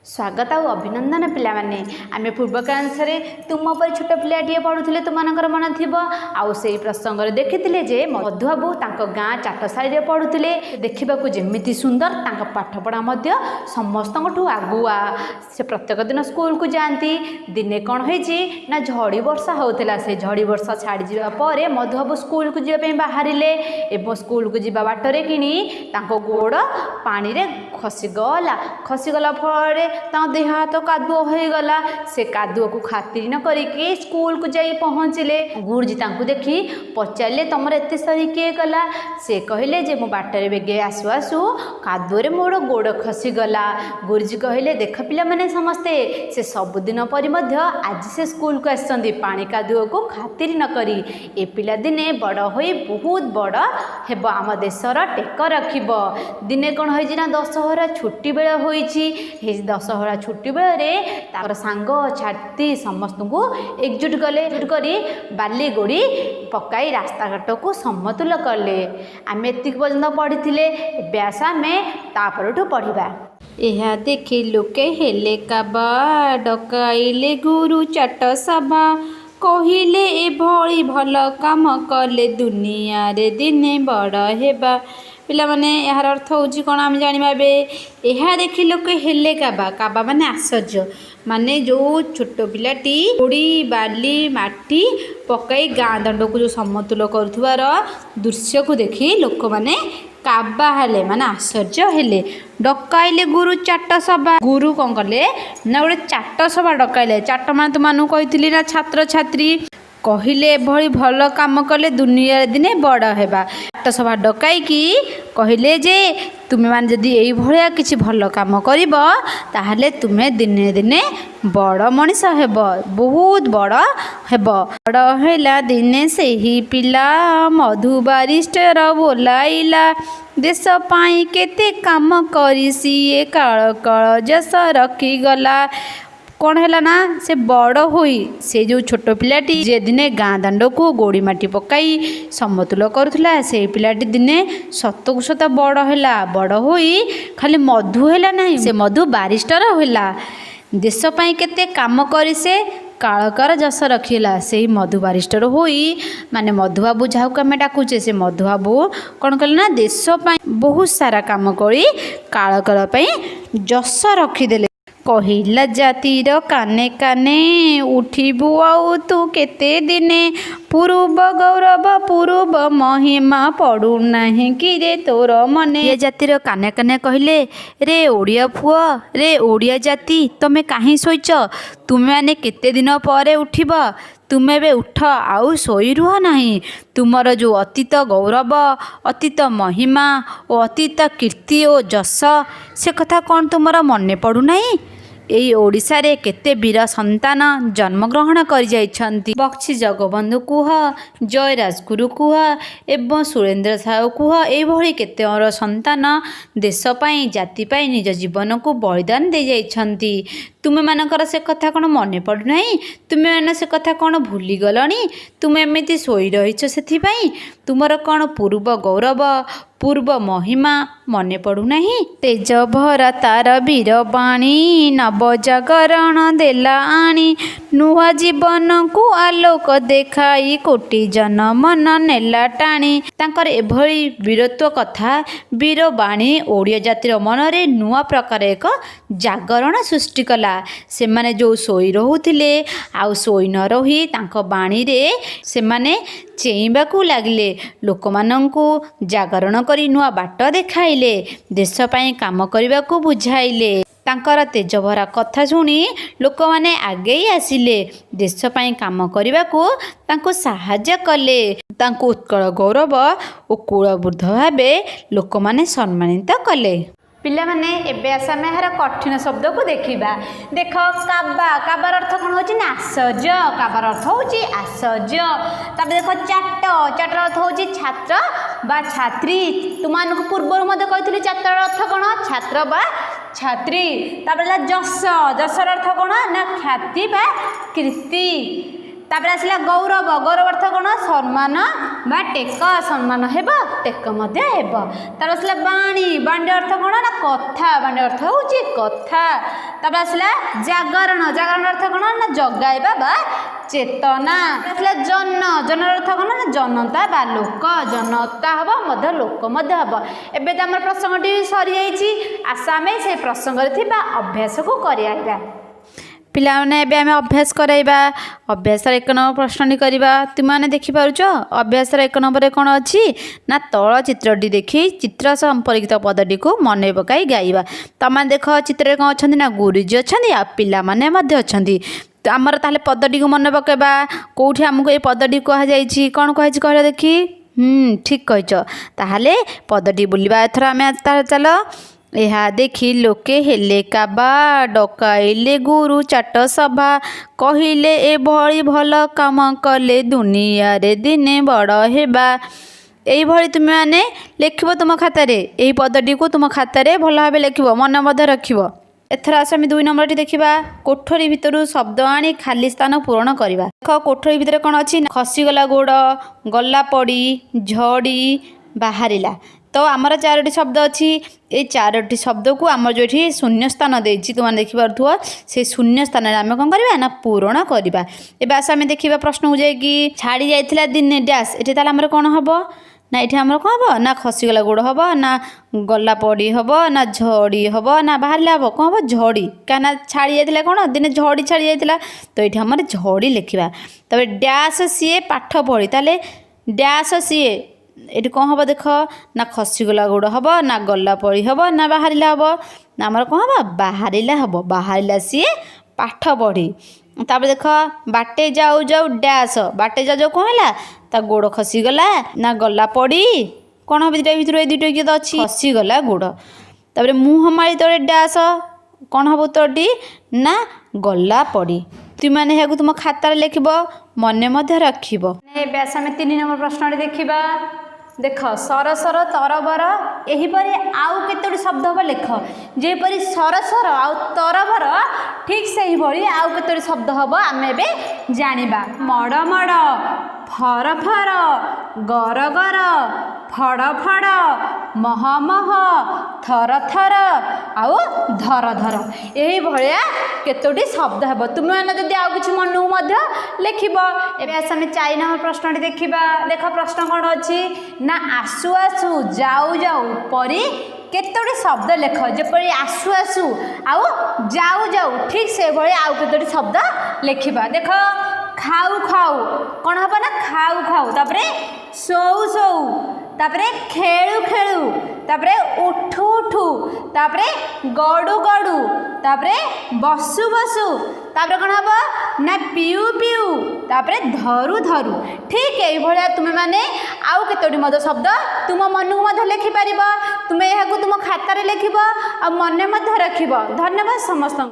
स्वागत आउ अभिनंदन पिलाने आमे पूर्व क्लास तुम पर छोट पिलाटे पढ़ुले तुम मन थी आउ से प्रसंग देखी जे मधुबाबू गाँ चाटशाड़ी पढ़ुले देखा जमी सुंदर पाठपढ़ा समस्त आगुआ से प्रत्येक दिन स्कूल को जाती दिने कौन हो झड़ी वर्षा होता से झड़ी वर्षा छाड़ी जापर मधुबाबू स्कूल को जावाई बाहर स्कूल को जा बाटर कि गोड़ पानी रे खसीगला फल देह हाथ कादुओ हो गला से कादुओ को खातिर न करिके स्कूल को जाई पहुँचले। गुरुजी देखी पचारे तुम एत सारी किए गला से कहले जे मो बाटर बेगे आसु आसु कादुओ मोर गोड़ खसीगला। गुरुजी कहले देख पिला माने समस्ते से सबुदिन परी आज से स्कूल को आसछन्ती पानी कादुओ को खातिर न करी ए पिला दिने बड़ होई बहुत बड़ हेब आम देशर टेक रखिब। दिने कौन होइछि दशहरा छुट्टी बेला होइछि दशहरा छुट्टी बेले तार सांग छाती समस्त को एकजुट कले करी बाली गोड़ी पकाई रास्ता घाट को समतुल कले। आम एतिक पर्यंत पढ़ी व्यास आम तापरठू पढ़ा। यह देखी लोके हेले काबा डकाइले गुरु चाट सभा कहिले एभली भल काम कले दुनिया रे दिने बड़ हेबा। पिला माने यार अर्थ होची कौन आम जानिबा बे यह देखी लोके हेले काबा काबा माने आश्चर्य माने जो छोट पिलाटी गोड़ी बाली माटी पकाई गाँ दंड को जो समतुल करुवार दृश्य को देखी लोक माने काबा हेले माने आश्चर्य हेले। डकाइले गुरु चाट सभा गुरु कौन कले ना गोटे चाट सभा डकाइले। चाट मान तुम कही ना छात्र छात्री कहले एभली भल काम कले दुनिया दिने बड़ हेबा। चाट सभा डकाइकी कहले जे तुमे मान जदि एई भलिया किछि भल काम करिब ताहले तुमे दिने दिने बड़ मनीष हेब बहुत बड़ हेब। बड़ हैला दिने सेही पिला मधु बारिस्टर बोलाइला देश पाई केते काम करी सीए काल काल जस रखी गला। कौन है ना से बड़ हुई से जो छोट पिलाटी जे दिने गाँ दांड को गोड़ी माटी पकाई समतुल करुला से पिलाटी दिने सतकु सत बड़ है बड़ हुई खाली मधु है ना से मधु बारिस्टर होला देश पाई केते काम करी से कालकर जस रखिला से मधु बारिस्टर हुई माने मधुबाबू जहाँ को आम डाकुचे से मधुबाबू कौन कले ना देश पाई बहुत सारा काम करी कालकर जस रखीदेले। कहिला जातिर काने काने उठिबु आउ तू केते दिने पूर्व गौरव पूर्व महिमा पड़ू नहीं कि रे तोर मने। ये जातिर काने काने कहले रे ओडिया पुआ रे ओडिया जाति तमे काहे सोइच तुमे माने केते दिन पर उठिब तुमे बे उठ आउ सोई रुह नहीं। तुमर जो अतीत गौरव अतीत महिमा और अतीत कीर्ति और जस से कथा कौन तुमर मने पड़ू नहीं। एई ओडिशा रे केते वीर संतान जन्मग्रहण कर जाइछन्ति बक्सी जगबंधु कुह जय राजगुरु कुह एवं सुरेंद्र साहू कुह एभली केते और संतान देश पाई जाति पाई निज जीवन को बलिदान दे जाइछन्ति। तुमे मानकर से कथा कौन मने पड़ू नहीं तुमे मैंने से कथा कौन भूली गलनी तुमे एमती सोई रहीच से तुमर कौन पूर्व गौरव पूर्व महिमा मने पड़ू नहीं। तेज भरा तार वीर बाणी नव जागरण देला आनी नुआ जीवन को आलोक देखाई कोटि जन मन नेला टाणी। तांकर एभली वीरत्व कथा वीर बाणी ओडिया जातिर मनरे नुआ प्रकार एक जागरण सृष्टि कला। से माने जो सोई रहुथिले आउ सोई न रही तांको बाणी रे से माने चेइबाकू लागिले लोक माननकू जागरण करी नुआ बाट देखाइले देश पाई काम करबाकू बुझाइले। तांकर तेज भरा कथा शुणी लोक माने आगे आसिले देश पाई काम करबाकू तांको सहाय्य कले तांको उत्कल गौरव और कुलबुद्ध भावे लोक माने सम्मानित कले। पिला माने एबे आसा में हर कठिन शब्द को देखिबा। देख काबा काबार अर्थ कौन होची ना आश्चर्य काबार अर्थ होची आश्चर्य। तब देखो चाट चाटर अर्थ होची छात्र बा छात्री तुमानकु पूर्व मध्य कहितली चाटर अर्थ कौन छात्र बा छात्री। तब जस जसर अर्थ कौन ना ख्याति बा कीर्ति तापर आसला गौरव गौरव अर्थ कौन सम्मान बा टेक सम्मान हेब टेक हेब तापर आसला बाणी बाणी अर्थ कौन ना कथा बाणी अर्थ हूँ कथा तापर आसला जागरण जागरण अर्थ कौन ना जगाइबा बा चेतना आसला जन जन अर्थ कौन ना जनता बा लोक जनता हम लोक हम एबे तो आम प्रसंगटी सरी जाइए आस आम से प्रसंग अभ्यास को कर पिलाने एबे आमे अभ्यास कराइबा अभ्यास एक नंबर प्रश्न करवा तुमने देखिपारुच अभ्यास एक नंबर कौन अच्छी ना तल चित्रटी देखी चित्र संपर्कित पदटी को मन पकाई गाइबा तुम देख चित्र कौन अच्छा ना गुरुजी अच्छा पिला माने अच्छा आमर ताले पदटी को मन पकेबा कौटी आमको ये पदटी कहुई कौन कहुई कह देखी ठीक कह ताहले पदटी बुलवा एथर आम चल यह देखी लोके हेले काबा डकाइले गुरु चाट सभा कहिले एभली भल काम कले दुनिया रे दिने बड़ हेबा यही तुम मैंने लिखब तुम खातार यही पदटी को तुम खातार भल भाव लिखब मन मध्य रखिब एथर आस आम 2 नंबर देखा कोठरी भितर शब्द आनी खाली स्थान पूरण करवा देख कोठरी भितर कौन अच्छी खसीगला गोड़ गला पड़ी झड़ी बाहरिला तो आमर 4टी शब्द अच्छी ये 4टी शब्द को आम जो शून्य स्थान देती तुम देखिपे से शून्य स्थान आम कौन करवा ना पूरण करवा एवं आस आम देखा प्रश्न हो जाए छाड़ी जाइए दिने डैश ये आमर कौन हम ना ये आमर कौन हम ना खसीगला गोड़ हम ना गला पड़ी हम ना झड़ी हम ना बाहर हम कौन हम झड़ी क्या छाड़ी जाइए कौन दिने झड़ी छाड़ी जाइए तो ये आम झड़ी लिखा तब डैश सी पाठ पढ़ी ताले डैश सी ये कौन हम देख ना खसीगला गोड़ हम ना गला पड़ी हम ना बाहरिला हम ना आमर कौन हम बाहरिला सी पाठ पढ़ी तापर देख बाटे जाऊ जाऊ डैश बाटे जाऊ जाऊ कौन है ता गोड़ खसीगला ना गला पड़ी कौन हम भितर ये 2टा किए अच्छी खसीगला गोड़ तापर मुँह मारी तले डैश कौन हम उत्तरटी ना गला पड़ी तुमने यहाँ तुम खातार लिखब मन रखिब आस आम 3 नंबर प्रश्न देखा देख सरसर तरबर यहीपरि आउ केतोटी शब्द हम लिख जेपरी सरसर आउ तरबर ठीक से ही भली आउ केतोटी शब्द हम आम ए जानिबा मड़ मड़ फर फर गर गर फड़ फड़ मह मह थर थर आउ धर धर यही भाया केतोटी शब्द हे तुम मैंने जदि आउ कि मन लिखब एवं आस 4 नंबर प्रश्न देखा देख प्रश्न कौन अच्छी ना आसु आसु जाऊ जाऊ परी केतोटी शब्द लिख जेपरी आसु आसु आउ जाऊ जाऊ ठीक से भाई आउ केतोटी शब्द लिखा देख खाऊ खाऊ कौन हम ना खाऊ खाऊ तापरे सोऊ सोऊ तापरे खेलु खेलु तापरे उठू उठू तापरे गड़ू गड़ू तापरे बसु बसु तापरे कौन हम ना पिउ पिउ तापरे धरु धरु ठीक यही भाया तुम मैंने आउ केतोटी मद शब्द तुम मन को लिखिपर तुम यह तुम खातार लिखब आ मन रखिब धन्यवाद समस्त।